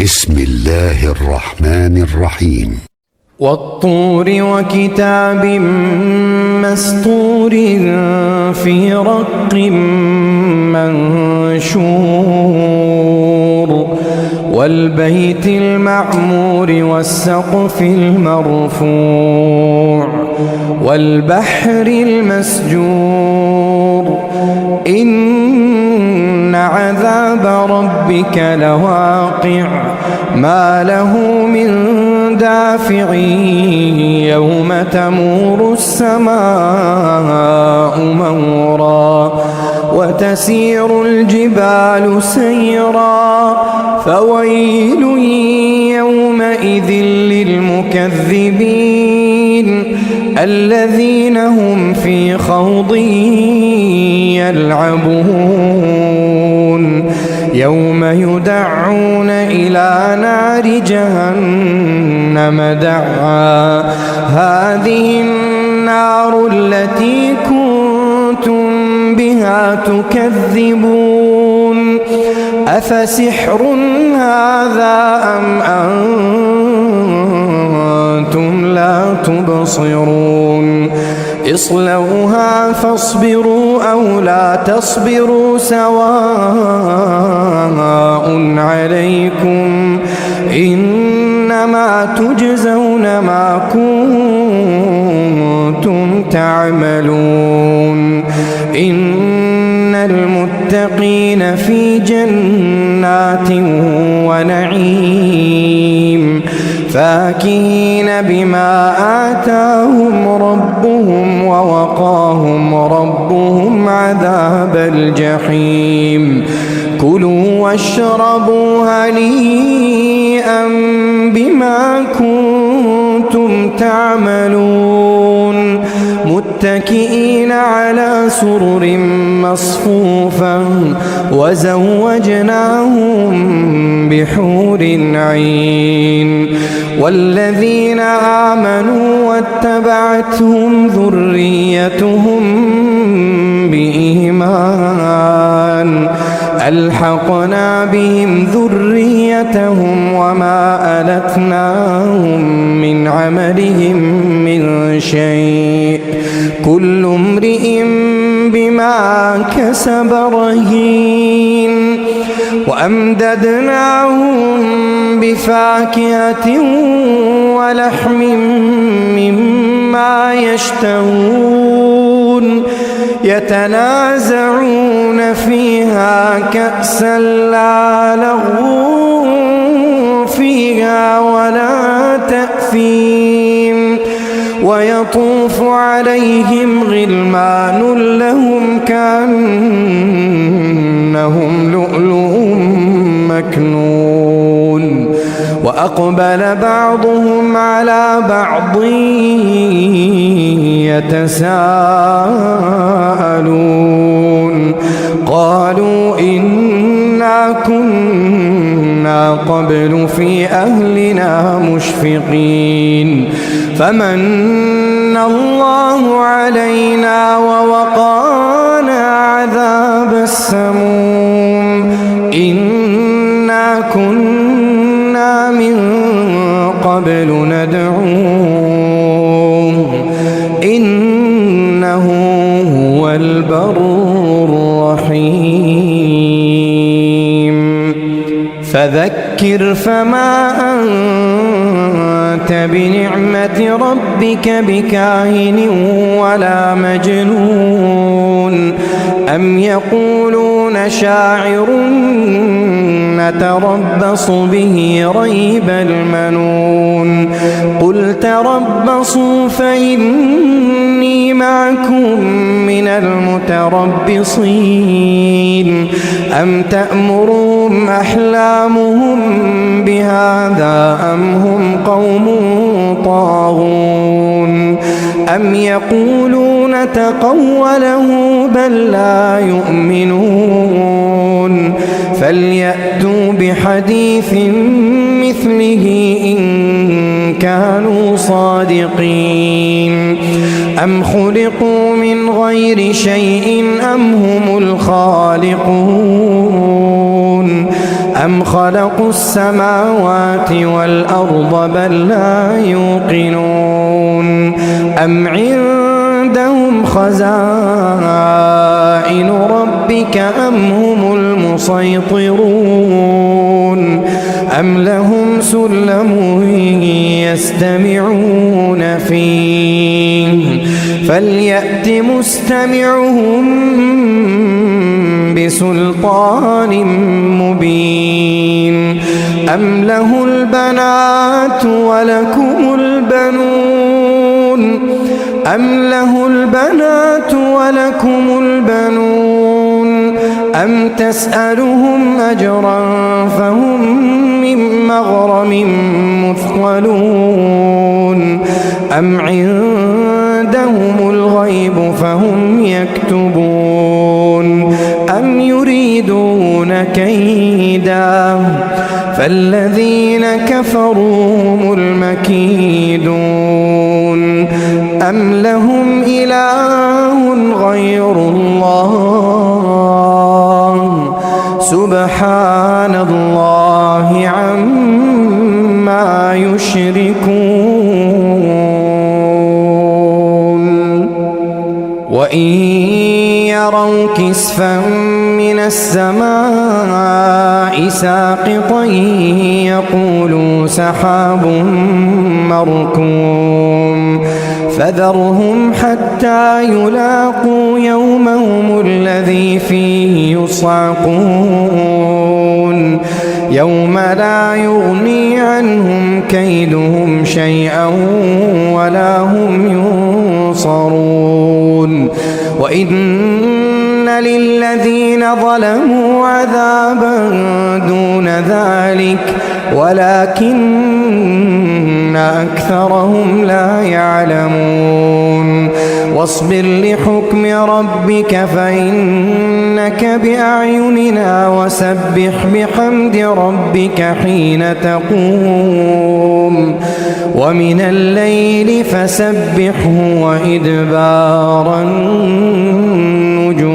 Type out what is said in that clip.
بسم الله الرحمن الرحيم. والطور وكتاب مسطور في رق منشور والبيت المعمور والسقف المرفوع والبحر المسجور إن عذاب ربك لواقع ما له من دافع يوم تمور السماء مورا وتسير الجبال سيرا فويل يومئذ للمكذبين الذين هم في خوض يلعبون يوم يدعون إلى نار جهنم دعا هذه النار التي كنتم بها تكذبون أفسحر هذا أم أنتم لا تبصرون اصلوها فاصبروا أو لا تصبروا سواء عليكم إنما تجزون ما كنتم تعملون إن المتقين في جنات ونعيم فاكهين بما آتاهم ربهم ووقاهم ربهم عذاب الجحيم كلوا واشربوا هنيئا بما كنتم تعملون متكئين على سرر مصفوفة وزوجناهم بحور عين والذين آمنوا واتبعتهم ذريتهم بإيمان ألحقنا بهم ذريتهم وما ألتناهم من عملهم من شيء كل امرئ بما كسب رهين وأمددناهم بفاكهة ولحم مما يشتهون يتنازعون فيها كأسا لا لغو فيها ولا تأثيم ويطوف عليهم غلمان لهم كأنهم لؤلؤ مكنون وأقبل بعضهم على بعض يتساءلون قالوا إنا كنا قبل في أهلنا مشفقين فمن الله علينا ووقانا عذاب السموم إنا كنا من قبل ندعوه إنه هو البر الرحيم فذكر فما أنت بنعمة ربك بكاهن ولا مجنون أم يقولون شاعر نتربص به ريب المنون قل تربصوا فإني معكم من المتربصين أم تأمرهم أحلامهم بهذا أم هم قوم طاغون أم يقولون تقوله بل لا يؤمنون فليأتوا بحديث مثله إن كانوا صادقين أم خلقوا من غير شيء أم هم الخالقون أم خلقوا السماوات والأرض بل لا يوقنون أم عندهم خزائن ربك أم هم المسيطرون أم لهم سلم يستمعون فيه فليأت مستمعهم بسلطان مبين أم له البنات ولكم البنون أم تسألهم أجرا فهم من مغرم مثقلون أم عندهم الغيب فهم يكتبون أم يريدون كيدا فالذين كفروا هم المكيدون أم لهم إله غير الله سبحان الله عما يشركون وإن يروا كسفا من السماء ساقطا يقولوا سحاب مركوم فذرهم حتى يلاقوا يومهم الذي فيه يصعقون يوم لا يغني عنهم كيدهم شيئا ولا هم ينصرون وإن للذين ظلموا عذابا دون ذلك ولكن أكثرهم لا يعلمون واصبر لحكم ربك فإنك بأعيننا وسبح بحمد ربك حين تقوم ومن الليل فسبحه وإدبار النجوم